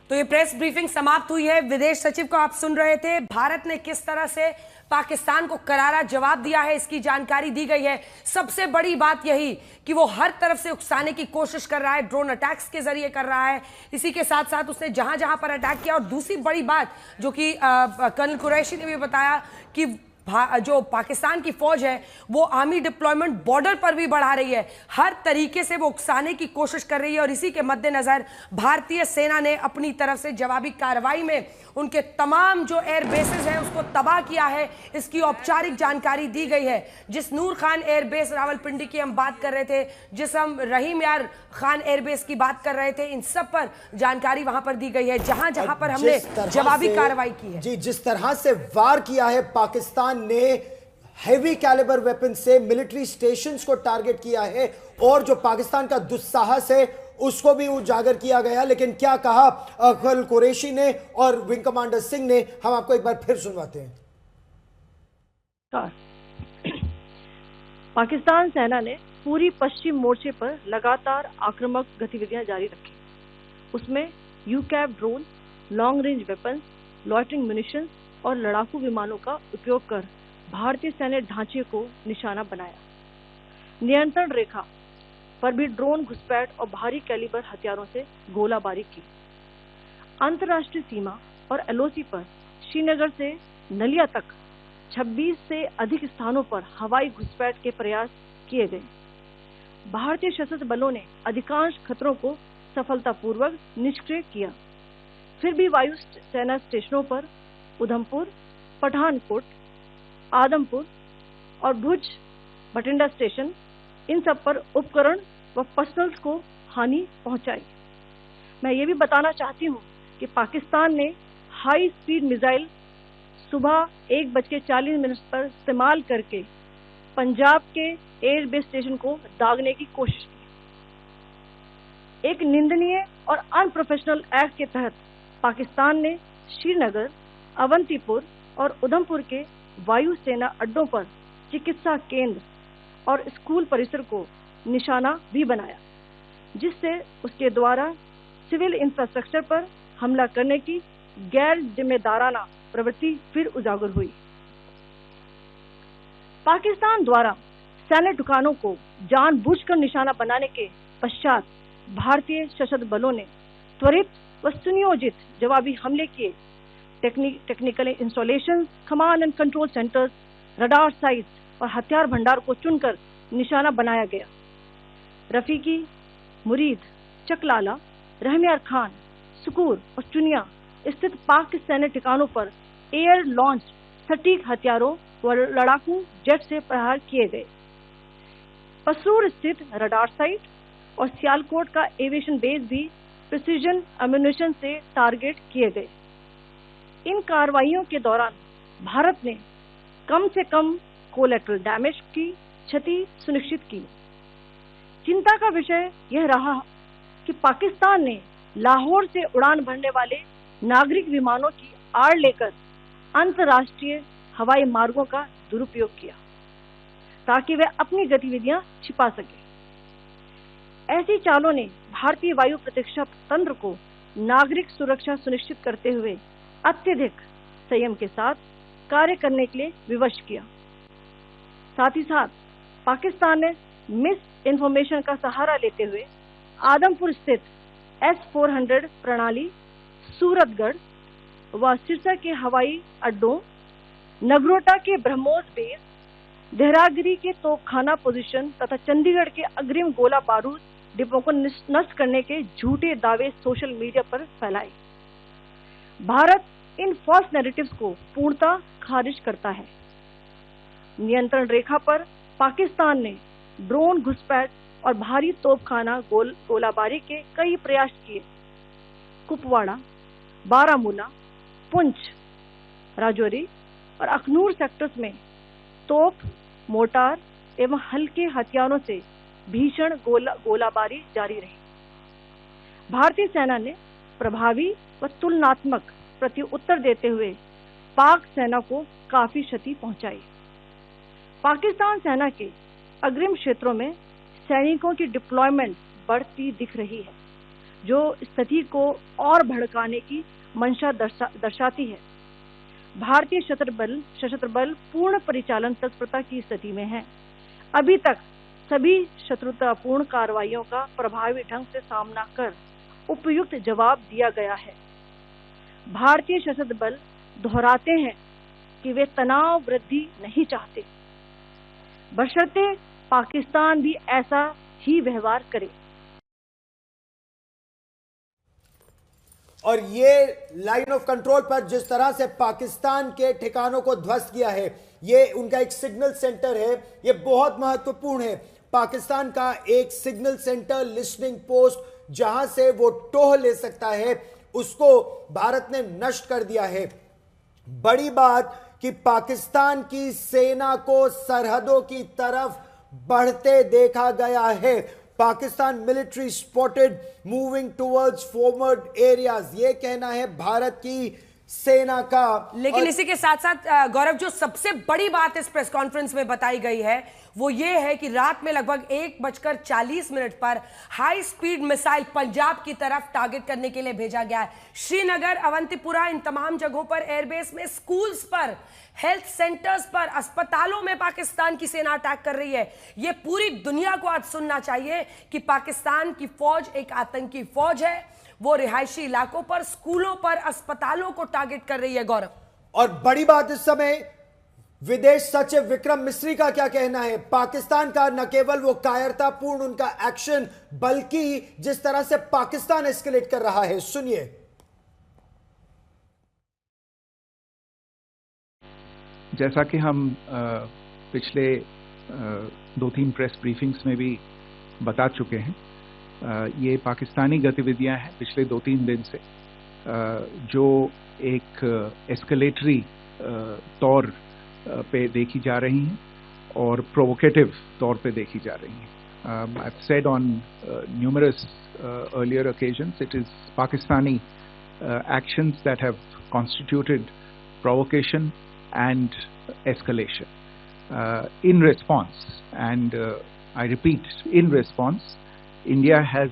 तो ये press briefing समाप्त हुई है। विदेश सचिव को आप सुन रहे थे। भारत ने किस तरह से पाकिस्तान को करारा जवाब दिया है, इसकी जानकारी दी गई है। सबसे बड़ी बात यही कि वो हर तरफ से उकसाने की कोशिश कर रहा है, ड्रोन अटैक्स के जरिए कर रहा है। इसी के साथ साथ उसने जहां जहां पर अटैक किया, और दूसरी बड़ी बात जो कि कर्नल कुरैशी ने भी बताया कि जो पाकिस्तान की फौज है वो आर्मी डिप्लॉयमेंट बॉर्डर पर भी बढ़ा रही है। हर तरीके से वो उकसाने की कोशिश कर रही है, और इसी के मद्देनजर भारतीय सेना ने अपनी तरफ से जवाबी कार्रवाई में उनके तमाम जो एयर बेसेस हैं उसको तबाह किया है। इसकी औपचारिक जानकारी दी गई है। जिस नूर खान एयरबेस रावलपिंडी की हम बात कर रहे थे, जिस हम रहीम यार खान एयरबेस की बात कर रहे थे, इन सब पर जानकारी वहां पर दी गई है, जहां जहां पर हमने जवाबी कार्रवाई की है। जी, जिस तरह से वार किया है पाकिस्तान ने, हेवी कैलिबर वेपन से मिलिट्री स्टेशंस को टारगेट किया है, और जो पाकिस्तान का दुस्साहस है उसको भी उजागर किया गया। लेकिन क्या कहा कर्नल कुरैशी ने और विंग कमांडर सिंह ने, हम आपको एक बार फिर सुनवाते हैं। पाकिस्तान सेना ने पूरी पश्चिम मोर्चे पर लगातार आक्रामक गतिविधियां जारी रखी। उसमें UCAV drone, long range weapon, loitering munitions और लड़ाकू विमानों का उपयोग कर भारतीय सैन्य ढांचे को निशाना बनाया। नियंत्रण रेखा पर भी ड्रोन घुसपैठ और भारी कैलिबर हथियारों से गोलाबारी की। अंतर्राष्ट्रीय सीमा और एलओसी पर श्रीनगर से नलिया तक 26 से अधिक स्थानों पर हवाई घुसपैठ के प्रयास किए गए। भारतीय सशस्त्र बलों ने अधिकांश खतरों को सफलतापूर्वक निष्क्रिय किया। फिर भी वायु सेना स्टेशनों पर उधमपुर, पठानकोट, आदमपुर और भुज बठिंडा स्टेशन, इन सब पर उपकरण व पर्सनल्स को हानि पहुंचाई। मैं ये भी बताना चाहती हूँ कि पाकिस्तान ने हाई स्पीड मिसाइल सुबह 1:40 पर इस्तेमाल करके पंजाब के एयरबेस स्टेशन को दागने की कोशिश की। एक निंदनीय और अनप्रोफेशनल एक्ट के तहत पाकिस्तान ने श्रीनगर, अवंतीपुर और उधमपुर के वायु सेना अड्डों पर चिकित्सा केंद्र और स्कूल परिसर को निशाना भी बनाया, जिससे उसके द्वारा सिविल इंफ्रास्ट्रक्चर पर हमला करने की गैर जिम्मेदाराना प्रवृत्ति फिर उजागर हुई। पाकिस्तान द्वारा सैन्य ठिकानों को जानबूझकर निशाना बनाने के पश्चात भारतीय सशस्त्र बलों ने त्वरित व सुनियोजित जवाबी हमले किए। Technical installation, command and control centres, radar sites और हथियार भंडार को चुनकर निशाना बनाया गया। रफीकी, मुरीद, चकलाला, रहमियार खान, सुकूर और चुनिया स्थित पाक सैन्य ठिकानों पर एयर लॉन्च सटीक हथियारों व लड़ाकू जेट से प्रहार किए गए। पसरूर स्थित रडार साइट और सियालकोट का एविएशन बेस भी प्रिसीजन एम्यूनिशन से टारगेट किए गए। इन कार्रवाइयों के दौरान भारत ने कम से कम कोलैटरल डैमेज की क्षति सुनिश्चित की। चिंता का विषय यह रहा कि पाकिस्तान ने लाहौर से उड़ान भरने वाले नागरिक विमानों की आड़ लेकर अंतर्राष्ट्रीय हवाई मार्गों का दुरुपयोग किया, ताकि वे अपनी गतिविधियां छिपा सके। ऐसी चालों ने भारतीय वायु प्रतिरक्षा तंत्र को नागरिक सुरक्षा सुनिश्चित करते हुए अत्यधिक संयम के साथ कार्य करने के लिए विवश किया। साथ ही साथ पाकिस्तान ने मिस इन्फॉर्मेशन का सहारा लेते हुए आदमपुर स्थित S-400 प्रणाली, सूरतगढ़ व सिरसा के हवाई अड्डों, नगरोटा के ब्रह्मोस बेस, देहरागिरी के तोपखाना पोजीशन तथा चंडीगढ़ के अग्रिम गोला बारूद डिपों को नष्ट करने के झूठे दावे सोशल मीडिया पर फैलाए। भारत इन फॉल्स नैरेटिव्स को पूर्णतः खारिज करता है। नियंत्रण रेखा पर पाकिस्तान ने ड्रोन घुसपैठ और भारी तोपखाना गोलाबारी के कई प्रयास किए। कुपवाड़ा, बारामूला, पुंछ, राजौरी और अखनूर सेक्टर्स में तोप, मोर्टार एवं हल्के हथियारों से भीषण गोलाबारी जारी रही। भारतीय सेना ने प्रभावी व तुलनात्मक प्रत्युत्तर देते हुए पाक सेना को काफी क्षति पहुंचाई। पाकिस्तान सेना के अग्रिम क्षेत्रों में सैनिकों की डिप्लॉयमेंट बढ़ती दिख रही है। जो स्थिति को और भड़काने की मंशा दर्शाती है। भारतीय सशस्त्र बल पूर्ण परिचालन तत्परता की स्थिति में है। अभी तक सभी शत्रुतापूर्ण कार्रवाइयों का प्रभावी ढंग से सामना कर उपयुक्त जवाब दिया गया है। भारतीय सशस्त्र बल दोहराते हैं कि वे तनाव वृद्धि नहीं चाहते, बशर्ते पाकिस्तान भी ऐसा ही व्यवहार करे। और ये लाइन ऑफ कंट्रोल पर जिस तरह से पाकिस्तान के ठिकानों को ध्वस्त किया है, ये उनका एक सिग्नल सेंटर है, ये बहुत महत्वपूर्ण है। पाकिस्तान का एक सिग्नल सेंटर, लिसनिंग पोस्ट, जहां से वो टोह ले सकता है, उसको भारत ने नष्ट कर दिया है। बड़ी बात कि पाकिस्तान की सेना को सरहदों की तरफ बढ़ते देखा गया है। Pakistan military spotted moving towards forward areas, ये कहना है भारत की सेना का। लेकिन इसी के साथ साथ गौरव, जो सबसे बड़ी बात इस प्रेस कॉन्फ्रेंस में बताई गई है वो ये है कि रात में लगभग 1:40 पर हाई स्पीड मिसाइल पंजाब की तरफ टारगेट करने के लिए भेजा गया है। श्रीनगर, अवंतीपुरा, इन तमाम जगहों पर, एयरबेस में, स्कूल्स पर, हेल्थ सेंटर्स पर, अस्पतालों में पाकिस्तान की सेना अटैक कर रही है। यह पूरी दुनिया को आज सुनना चाहिए कि पाकिस्तान की फौज एक आतंकी फौज है। वो रिहायशी इलाकों पर, स्कूलों पर, अस्पतालों को टारगेट कर रही है। गौरव, और बड़ी बात इस समय विदेश सचिव विक्रम मिस्री का क्या कहना है। पाकिस्तान का न केवल वो कायरतापूर्ण उनका एक्शन, बल्कि जिस तरह से पाकिस्तान एस्केलेट कर रहा है, सुनिए। जैसा कि हम पिछले 2-3 प्रेस ब्रीफिंग्स में भी बता चुके हैं, ये पाकिस्तानी गतिविधियां हैं पिछले 2-3 दिन से, जो एक एस्केलेटरी तौर पे देखी जा रही हैं और प्रोवोकेटिव तौर पे देखी जा रही हैं। I've said on numerous earlier occasions, it is Pakistani actions that have constituted provocation and escalation. In response, and I repeat, in response, India has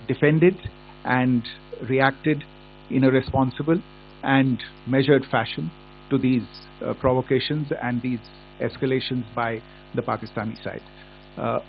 defended and reacted in a responsible and measured fashion to these provocations and these escalations by the Pakistani side.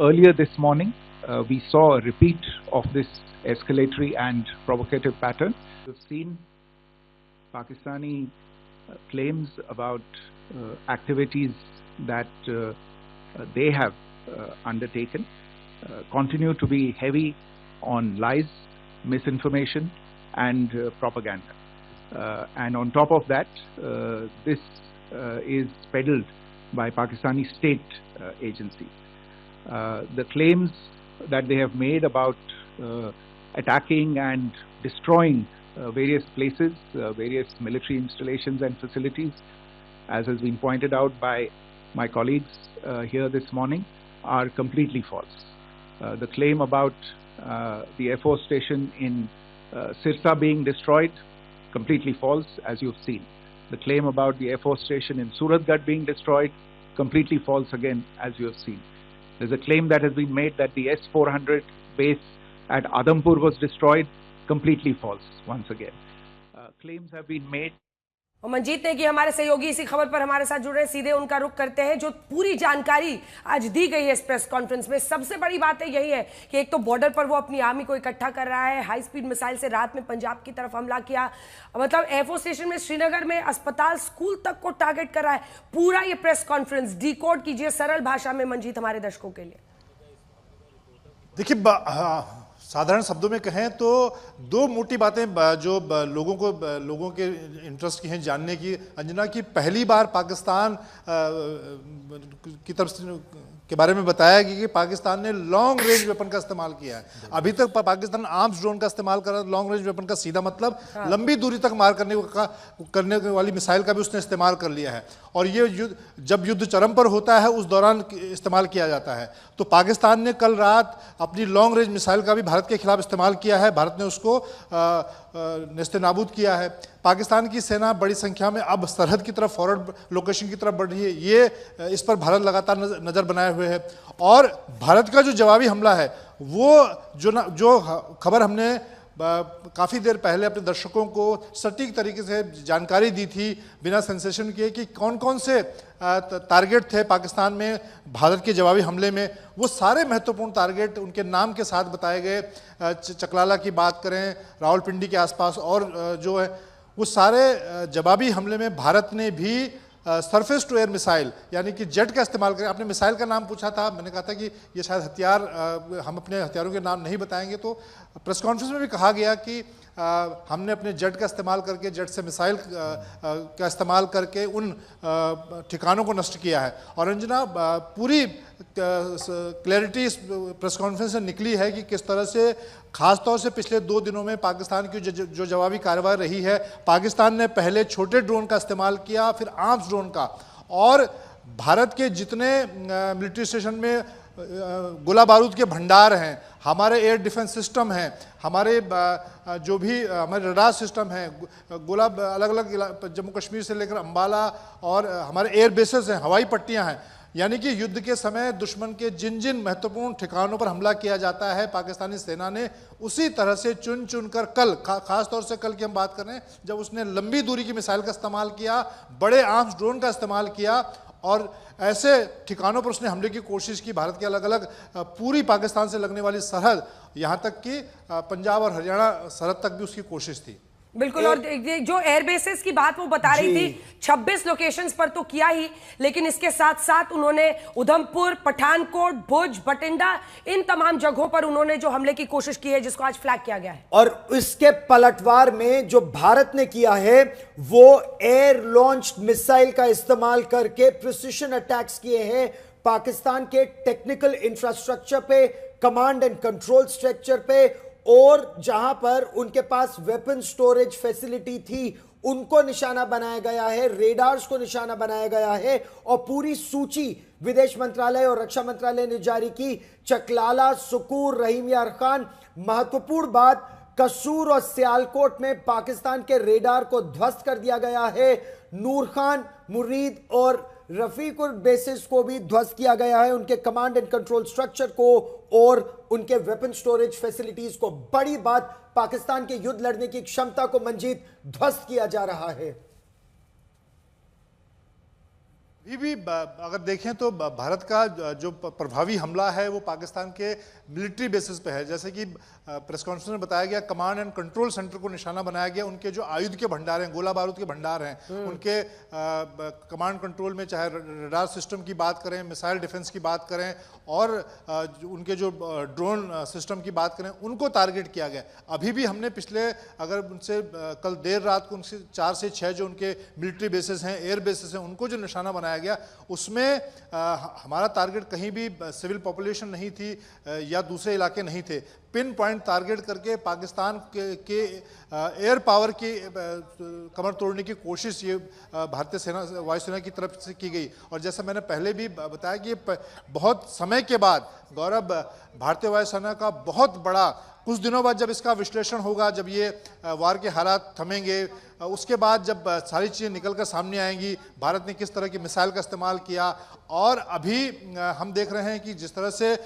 Earlier this morning, we saw a repeat of this escalatory and provocative pattern. We've seen Pakistani claims about activities that they have undertaken continue to be heavy on lies, misinformation, and propaganda. And on top of that, this is peddled by Pakistani state agencies. The claims that they have made about attacking and destroying various places, various military installations and facilities, as has been pointed out by my colleagues here this morning, are completely false. The claim about the Air Force station in Sirsa being destroyed, completely false, as you've seen. The claim about the Air Force station in Suratgarh being destroyed, completely false again, as you have seen. There's a claim that has been made that the S-400 base at Adampur was destroyed, completely false once again. Claims have been made. और मंजीत ने कि हमारे सहयोगी इसी खबर पर हमारे साथ जुड़ रहे, सीधे उनका रुख करते हैं। जो पूरी जानकारी आज दी गई है इस प्रेस कॉन्फ्रेंस में, सबसे बड़ी बात है यही है कि एक तो बॉर्डर पर वो अपनी आर्मी को इकट्ठा कर रहा है, हाई स्पीड मिसाइल से रात में पंजाब की तरफ हमला किया, मतलब एयरफोर्स स्टेशन में, श्रीनगर में, अस्पताल, स्कूल तक को टारगेट कर रहा है। पूरा ये प्रेस कॉन्फ्रेंस डिकोड कीजिए सरल भाषा में मंजीत हमारे दर्शकों के लिए। देखिए, साधारण शब्दों में कहें तो दो मोटी बातें जो लोगों के इंटरेस्ट की हैं जानने की, अंजना, की पहली बार पाकिस्तान की तरफ के बारे में बताया गया कि पाकिस्तान ने लॉन्ग रेंज वेपन का इस्तेमाल किया है। अभी तक पाकिस्तान आर्म्स ड्रोन का इस्तेमाल कर रहा है। लॉन्ग रेंज वेपन का सीधा मतलब लंबी दूरी तक मार करने वाली मिसाइल का भी उसने इस्तेमाल कर लिया है, और ये जब युद्ध चरम पर होता है उस दौरान इस्तेमाल किया जाता है। तो पाकिस्तान ने कल रात अपनी लॉन्ग रेंज मिसाइल का भी भारत के खिलाफ इस्तेमाल किया है। भारत ने उसको नेस्तनाबूद किया है। पाकिस्तान की सेना बड़ी संख्या में अब सरहद की तरफ, फॉरवर्ड लोकेशन की तरफ बढ़ रही है। ये इस पर भारत लगातार नज़र बनाए हुए है, और भारत का जो जवाबी हमला है वो जो खबर हमने काफ़ी देर पहले अपने दर्शकों को सटीक तरीके से जानकारी दी थी बिना सेंसेशन किए कि कौन कौन से टारगेट थे पाकिस्तान में भारत के जवाबी हमले में। वो सारे महत्वपूर्ण टारगेट उनके नाम के साथ बताए गए। चकलाला की बात करें, रावलपिंडी के आसपास और जो है वो सारे जवाबी हमले में भारत ने भी सरफेस टू एयर मिसाइल यानी कि जेट का इस्तेमाल करें। आपने मिसाइल का नाम पूछा था, मैंने कहा था कि ये शायद हथियार, हम अपने हथियारों के नाम नहीं बताएंगे। तो प्रेस कॉन्फ्रेंस में भी कहा गया कि हमने अपने जेट का इस्तेमाल करके, जेट से मिसाइल का इस्तेमाल करके उन ठिकानों को नष्ट किया है। और अंजना, पूरी क्लैरिटी इस प्रेस कॉन्फ्रेंस से निकली है कि किस तरह से खासतौर से पिछले 2 दिनों में पाकिस्तान की जो जवाबी कार्रवाई रही है, पाकिस्तान ने पहले छोटे ड्रोन का इस्तेमाल किया, फिर आर्म्स ड्रोन का, और भारत के जितने मिलिट्री स्टेशन में गोला बारूद के भंडार हैं, हमारे एयर डिफेंस सिस्टम हैं, हमारे जो भी हमारे रडार सिस्टम हैं, गोला अलग अलग जम्मू कश्मीर से लेकर अंबाला, और हमारे एयर बेसेस हैं, हवाई पट्टियां हैं, यानी कि युद्ध के समय दुश्मन के जिन जिन महत्वपूर्ण ठिकानों पर हमला किया जाता है पाकिस्तानी सेना ने उसी तरह से चुन चुन कर कल, खास तौर से कल की हम बात कर रहे हैं, जब उसने लंबी दूरी की मिसाइल का इस्तेमाल किया, बड़े आर्म्स ड्रोन का इस्तेमाल किया, और ऐसे ठिकानों पर उसने हमले की कोशिश की। भारत के अलग अलग पूरी पाकिस्तान से लगने वाली सरहद, यहाँ तक कि पंजाब और हरियाणा सरहद तक भी उसकी कोशिश थी। बिल्कुल। और जो एयरबेसेस की बात वो बता रही थी, 26 लोकेशंस पर तो किया ही, लेकिन इसके साथ साथ उन्होंने उधमपुर, पठानकोट, भुज, बठिंडा, इन तमाम जगहों पर उन्होंने जो हमले की कोशिश की है, जिसको आज फ्लैग किया गया है। और इसके पलटवार में जो भारत ने किया है वो एयर लॉन्च्ड मिसाइल का इस्तेमाल करके प्रिसिशन अटैक्स किए हैं पाकिस्तान के टेक्निकल इंफ्रास्ट्रक्चर पे, कमांड एंड कंट्रोल स्ट्रक्चर पे, और जहां पर उनके पास वेपन स्टोरेज फैसिलिटी थी उनको निशाना बनाया गया है, रेडार्स को निशाना बनाया गया है। और पूरी सूची विदेश मंत्रालय और रक्षा मंत्रालय ने जारी की। चकलाला, सुकूर, रहीम यार खान। महत्वपूर्ण बात, कसूर और सियालकोट में पाकिस्तान के रेडार को ध्वस्त कर दिया गया है। नूर खान, मुरीद और रफीकुर बेसिस को भी ध्वस्त किया गया है, उनके कमांड एंड कंट्रोल स्ट्रक्चर को और उनके वेपन स्टोरेज फैसिलिटीज को। बड़ी बात, पाकिस्तान के युद्ध लड़ने की क्षमता को मंजीत ध्वस्त किया जा रहा है। अभी भी अगर देखें तो भारत का जो प्रभावी हमला है वो पाकिस्तान के मिलिट्री बेसिस पे है। जैसे कि प्रेस कॉन्फ्रेंस में बताया गया, कमांड एंड कंट्रोल सेंटर को निशाना बनाया गया। उनके जो आयुध के भंडार हैं, गोला बारूद के भंडार हैं, उनके कमांड कंट्रोल में चाहे रडार सिस्टम की बात करें, मिसाइल डिफेंस की बात करें, और उनके जो ड्रोन सिस्टम की बात करें, उनको टारगेट किया गया। अभी भी हमने पिछले, अगर उनसे कल देर रात को उनसे 4 से 6 जो उनके मिलिट्री बेसिस हैं, एयर बेसिस हैं, उनको जो निशाना बनाया गया, उसमें हमारा टारगेट कहीं भी सिविल पॉपुलेशन नहीं थी या दूसरे इलाके नहीं थे। पिन पॉइंट टारगेट करके पाकिस्तान के एयर पावर की कमर तोड़ने की कोशिश ये भारतीय सेना, वायुसेना की तरफ से की गई। और जैसा मैंने पहले भी बताया कि बहुत समय के बाद, गौरव, भारतीय वायुसेना का बहुत बड़ा, कुछ दिनों बाद जब इसका विश्लेषण होगा, जब ये वार के हालात थमेंगे, उसके बाद जब सारी चीज़ें निकल कर सामने आएंगी, भारत ने किस तरह की मिसाइल का इस्तेमाल किया। और अभी हम देख रहे हैं कि जिस तरह से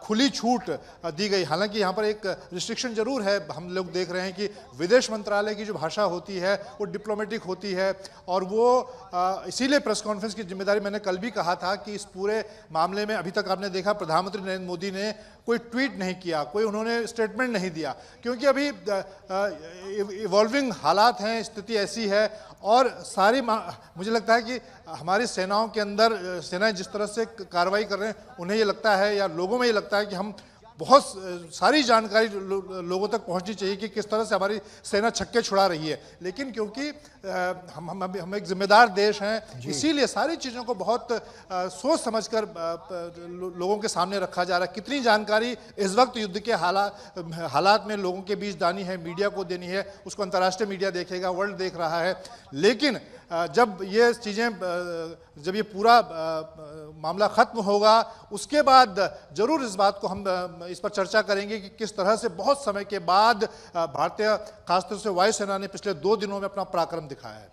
खुली छूट दी गई, हालांकि यहाँ पर एक रिस्ट्रिक्शन जरूर है। हम लोग देख रहे हैं कि विदेश मंत्रालय की जो भाषा होती है वो डिप्लोमेटिक होती है, और वो इसीलिए प्रेस कॉन्फ्रेंस की जिम्मेदारी, मैंने कल भी कहा था कि इस पूरे मामले में अभी तक आपने देखा प्रधानमंत्री नरेंद्र मोदी ने कोई ट्वीट नहीं किया, कोई उन्होंने स्टेटमेंट नहीं दिया, क्योंकि अभी इवॉल्विंग हालात हैं, स्थिति ऐसी है। और सारी, मुझे लगता है कि हमारी सेनाओं के अंदर, सेनाएं जिस तरह से कार्रवाई कर रहे हैं, उन्हें ये लगता है या लोगों में ये लगता है कि हम बहुत सारी जानकारी लोगों तक पहुंचनी चाहिए कि किस तरह से हमारी सेना छक्के छुड़ा रही है। लेकिन क्योंकि हम एक जिम्मेदार देश हैं, इसीलिए सारी चीज़ों को बहुत सोच समझकर लोगों के सामने रखा जा रहा है। कितनी जानकारी इस वक्त युद्ध के हालात में लोगों के बीच दानी है, मीडिया को देनी है, उसको अंतर्राष्ट्रीय मीडिया देखेगा, वर्ल्ड देख रहा है। लेकिन जब ये चीज़ें, जब ये पूरा मामला ख़त्म होगा, उसके बाद ज़रूर इस बात को हम इस पर चर्चा करेंगे कि किस तरह से बहुत समय के बाद भारतीय, खासतौर से वायुसेना ने पिछले 2 दिनों में अपना पराक्रम दिखाया है।